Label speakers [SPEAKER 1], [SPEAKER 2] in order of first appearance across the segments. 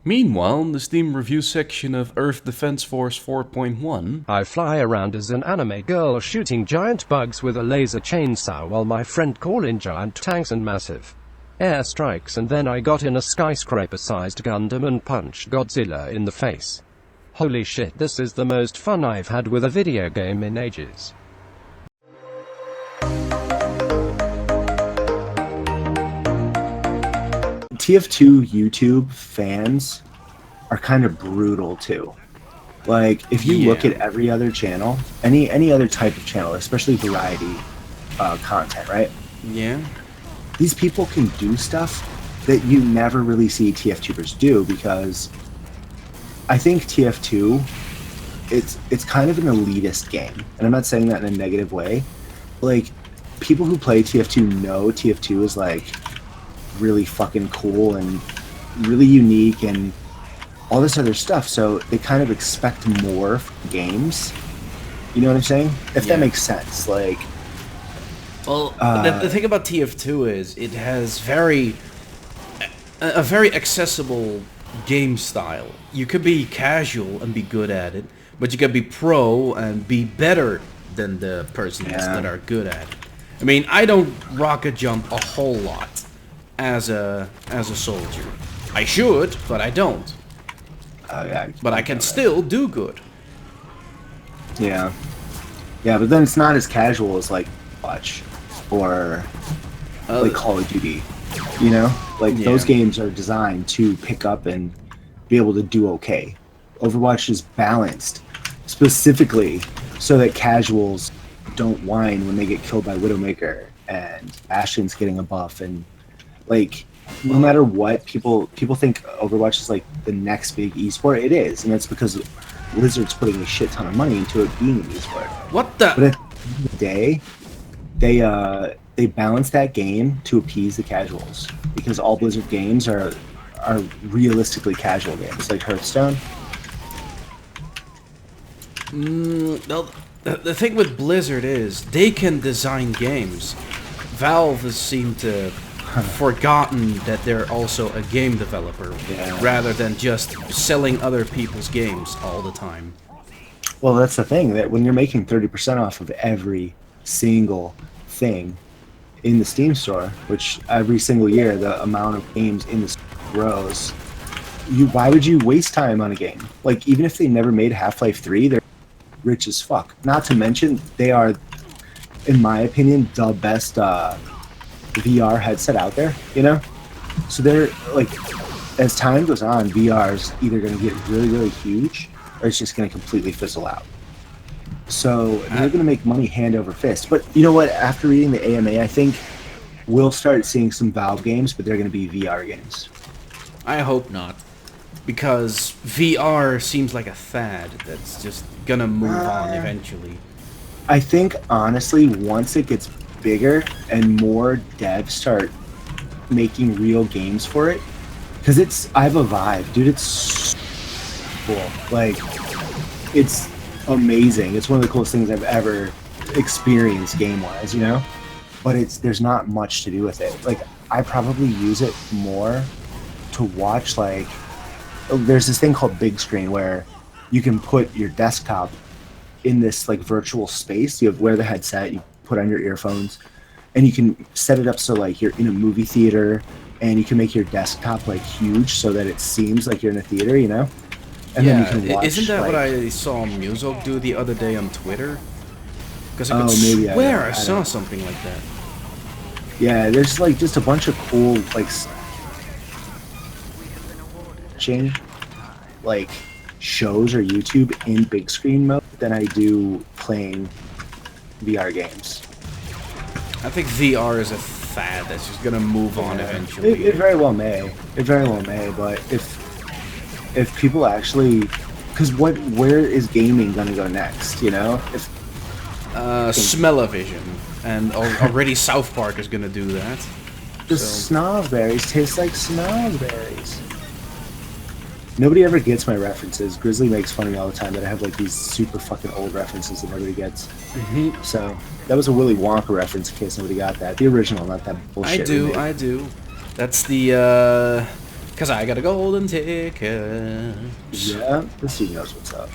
[SPEAKER 1] Meanwhile, in the Steam review section of Earth Defense Force 4.1,
[SPEAKER 2] I fly around as an anime girl shooting giant bugs with a laser chainsaw while my friend call in giant tanks and massive airstrikes, and then I got in a skyscraper-sized Gundam and punched Godzilla in the face. Holy shit, this is the most fun I've had with a video game in ages.
[SPEAKER 3] TF2 YouTube fans are kind of brutal too. Like, if you look at every other channel, any other type of channel, especially variety content, right?
[SPEAKER 1] Yeah.
[SPEAKER 3] These people can do stuff that you never really see TF2bers do, because I think TF2, it's kind of an elitist game. And I'm not saying that in a negative way. Like, people who play TF2 know TF2 is like really fucking cool and really unique and all this other stuff, so they kind of expect more from games. You know what I'm saying? If that makes sense. Like,
[SPEAKER 1] well, the thing about TF2 is it has a very accessible game style. You could be casual and be good at it, but you could be pro and be better than the persons that are good at it. I mean, I don't rocket jump a whole lot as a soldier. I should, but I don't. But I can still do good.
[SPEAKER 3] Yeah, but then it's not as casual as like Watch or like Call of Duty. You know, like those games are designed to pick up and be able to do okay. Overwatch is balanced specifically so that casuals don't whine when they get killed by Widowmaker and Ashen's getting a buff, and like, no matter what, people think Overwatch is like the next big esport. It is, and that's because Blizzard's putting a shit ton of money into it being an esport.
[SPEAKER 1] What the?
[SPEAKER 3] But at the end of the day, they balance that game to appease the casuals, because all Blizzard games are realistically casual games, like Hearthstone.
[SPEAKER 1] Well, the thing with Blizzard is they can design games. Valve has seemed to forgotten that they're also a game developer rather than just selling other people's games all the time.
[SPEAKER 3] Well, that's the thing, that when you're making 30% off of every single thing in the Steam store, which every single year the amount of games in the store grows, why would you waste time on a game? Like, even if they never made Half-Life 3, they're rich as fuck. Not to mention, they are, in my opinion, the best VR headset out there, you know? So they're like, as time goes on, VR's either going to get really, really huge, or it's just going to completely fizzle out. So they're going to make money hand over fist. But you know what? After reading the AMA, I think we'll start seeing some Valve games, but they're going to be VR games.
[SPEAKER 1] I hope not, because VR seems like a fad that's just going to move on eventually.
[SPEAKER 3] I think, honestly, once it gets bigger and more devs start making real games for it, because I have a Vive, dude. It's so cool. Like, it's amazing. It's one of the coolest things I've ever experienced game-wise, you know. But there's not much to do with it. Like, I probably use it more to watch. Like, there's this thing called Big Screen where you can put your desktop in this like virtual space. You wear the headset, you put on your earphones, and you can set it up so like you're in a movie theater, and you can make your desktop like huge so that it seems like you're in a theater, you know? And then you can watch,
[SPEAKER 1] isn't that
[SPEAKER 3] like,
[SPEAKER 1] what I saw Muso do the other day on Twitter? Because I could
[SPEAKER 3] maybe
[SPEAKER 1] I saw something like that.
[SPEAKER 3] Yeah, there's like just a bunch of cool like like shows or YouTube in big screen mode than I do playing VR games.
[SPEAKER 1] I think VR is a fad that's just gonna move on eventually.
[SPEAKER 3] It very well may. It very well may, but if people actually, because where is gaming gonna go next? You know,
[SPEAKER 1] Smell-o-vision, and already South Park is gonna do that.
[SPEAKER 3] The snozberries taste like snozberries. Nobody ever gets my references. Grizzly makes fun of me all the time that I have like these super fucking old references that nobody gets. Mm-hmm. So that was a Willy Wonka reference in case nobody got that. The original, not that bullshit.
[SPEAKER 1] I do. That's the Cause I got a golden ticket.
[SPEAKER 3] Yeah, this dude knows what's up.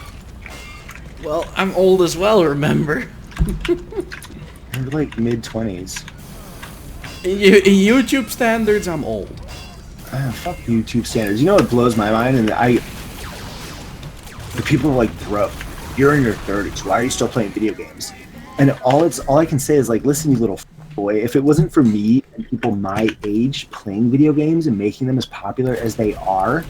[SPEAKER 1] Well, I'm old as well, remember?
[SPEAKER 3] You're like mid-20s.
[SPEAKER 1] In YouTube standards, I'm old.
[SPEAKER 3] Fuck YouTube standards. You know what blows my mind? And the people are like, bro, you're in your 30s. Why are you still playing video games? And all I can say is like, listen, you little boy. If it wasn't for me and people my age playing video games and making them as popular as they are,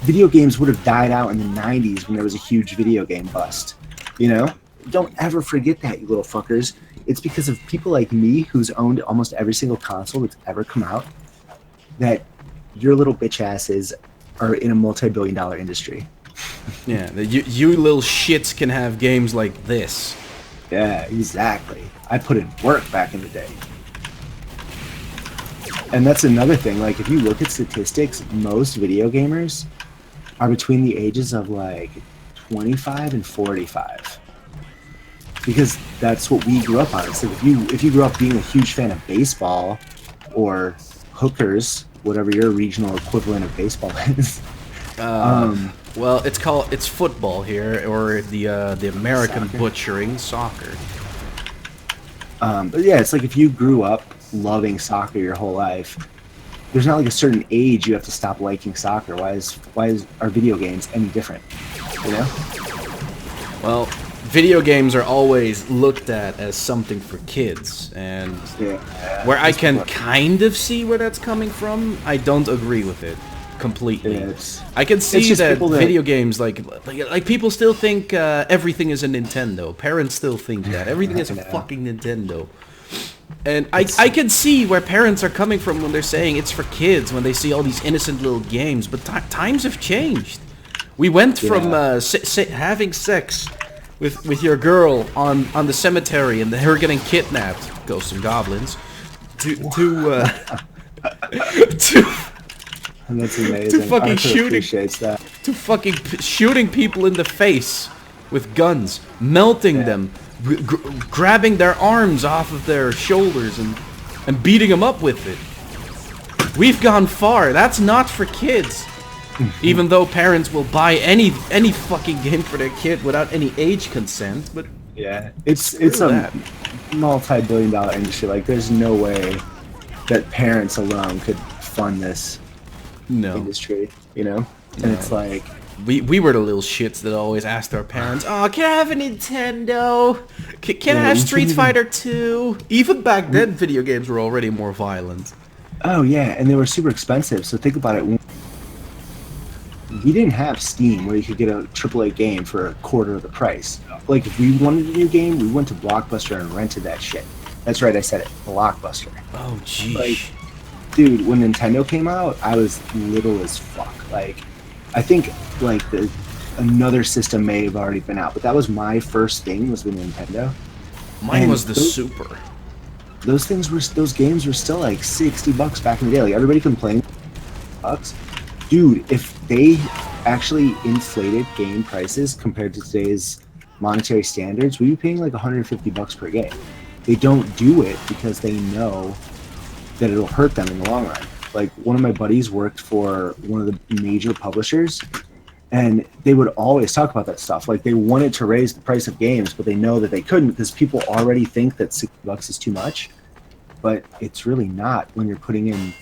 [SPEAKER 3] video games would have died out in the 90s when there was a huge video game bust. You know? Don't ever forget that, you little fuckers. It's because of people like me who's owned almost every single console that's ever come out that your little bitch asses are in a multi-billion-dollar industry.
[SPEAKER 1] Yeah, you little shits can have games like this.
[SPEAKER 3] Yeah, exactly. I put in work back in the day. And that's another thing. Like, if you look at statistics, most video gamers are between the ages of, like, 25 and 45. Because that's what we grew up on. It's like if you grew up being a huge fan of baseball or hookers, whatever your regional equivalent of baseball is.
[SPEAKER 1] Well, it's football here, or the American
[SPEAKER 3] Soccer.
[SPEAKER 1] butchering soccer.
[SPEAKER 3] But yeah, it's like if you grew up loving soccer your whole life, there's not like a certain age you have to stop liking soccer. Why are video games any different? You know?
[SPEAKER 1] Well, video games are always looked at as something for kids, and where I can kind of see where that's coming from, I don't agree with it completely.
[SPEAKER 3] Yeah,
[SPEAKER 1] I can see
[SPEAKER 3] just
[SPEAKER 1] that
[SPEAKER 3] people that-
[SPEAKER 1] video games, like people still think everything is a Nintendo. Parents still think that everything is a fucking Nintendo. And I can see where parents are coming from when they're saying it's for kids, when they see all these innocent little games, but times have changed. We went from having sex with your girl on the cemetery and her getting kidnapped, ghosts and goblins, to
[SPEAKER 3] And that's amazing.
[SPEAKER 1] fucking
[SPEAKER 3] Arthur
[SPEAKER 1] shooting.
[SPEAKER 3] appreciates that.
[SPEAKER 1] to fucking shooting people in the face with guns, melting them, grabbing their arms off of their shoulders and beating them up with it. We've gone far. That's not for kids. Even though parents will buy any fucking game for their kid without any age consent, but
[SPEAKER 3] Yeah, it's
[SPEAKER 1] Screw
[SPEAKER 3] a
[SPEAKER 1] that.
[SPEAKER 3] multi-billion-dollar industry. Like, there's no way that parents alone could fund this
[SPEAKER 1] no.
[SPEAKER 3] industry. You know, and
[SPEAKER 1] No.
[SPEAKER 3] it's like,
[SPEAKER 1] We were the little shits that always asked our parents, "Oh, can I have a Nintendo? Can I have Street Fighter 2?" Even back then, video games were already more violent.
[SPEAKER 3] oh yeah, and they were super expensive. So think about it. We didn't have Steam where you could get a AAA game for a quarter of the price. Like, if we wanted a new game, we went to Blockbuster and rented that shit. That's right, I said it. Blockbuster.
[SPEAKER 1] Oh, jeez.
[SPEAKER 3] Like, dude, when Nintendo came out, I was little as fuck. Like, I think, like, another system may have already been out, but that was my first thing, was the Nintendo.
[SPEAKER 1] Mine
[SPEAKER 3] and
[SPEAKER 1] was the Super.
[SPEAKER 3] Those games were still like $60 back in the day. Like, everybody complained, bucks. Dude, if they actually inflated game prices compared to today's monetary standards, we'd be paying like $150 per game. They don't do it because they know that it'll hurt them in the long run. Like, one of my buddies worked for one of the major publishers, and they would always talk about that stuff. Like, they wanted to raise the price of games, but they know that they couldn't because people already think that $60 is too much. But it's really not when you're putting in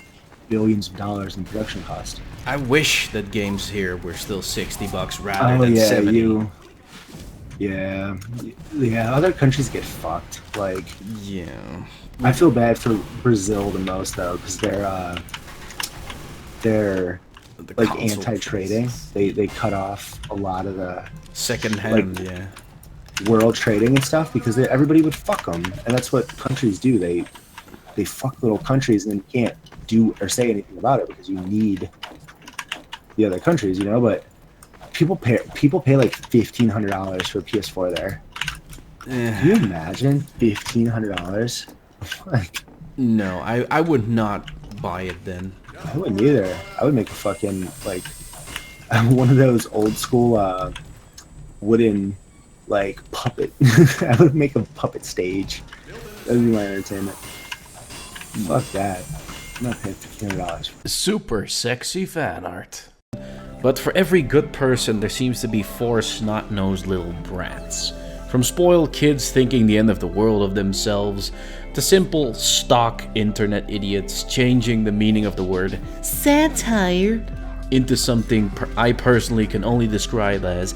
[SPEAKER 3] billions of dollars in production cost.
[SPEAKER 1] I wish that games here were still $60 rather than 70.
[SPEAKER 3] Yeah, other countries get fucked. Like,
[SPEAKER 1] Yeah.
[SPEAKER 3] I feel bad for Brazil the most though, because they're
[SPEAKER 1] The
[SPEAKER 3] like
[SPEAKER 1] console
[SPEAKER 3] anti-trading.
[SPEAKER 1] prices.
[SPEAKER 3] They cut off a lot of the
[SPEAKER 1] Second-hand,
[SPEAKER 3] like-
[SPEAKER 1] yeah.
[SPEAKER 3] world trading and stuff because everybody would fuck them, and that's what countries do. They fuck little countries, and then you can't do or say anything about it because you need the other countries, you know. But people pay like $1,500 for a PS4 there. Can you imagine $1,500? Like,
[SPEAKER 1] No, I would not buy it then.
[SPEAKER 3] I wouldn't either. I would make a fucking like one of those old school wooden like puppet. I would make a puppet stage. That would be my entertainment. Fuck that. I'm gonna pay $1,500.
[SPEAKER 1] Super sexy fan art. But for every good person, there seems to be 4 snot-nosed little brats. From spoiled kids thinking the end of the world of themselves, to simple, stock internet idiots changing the meaning of the word satire into something I personally can only describe as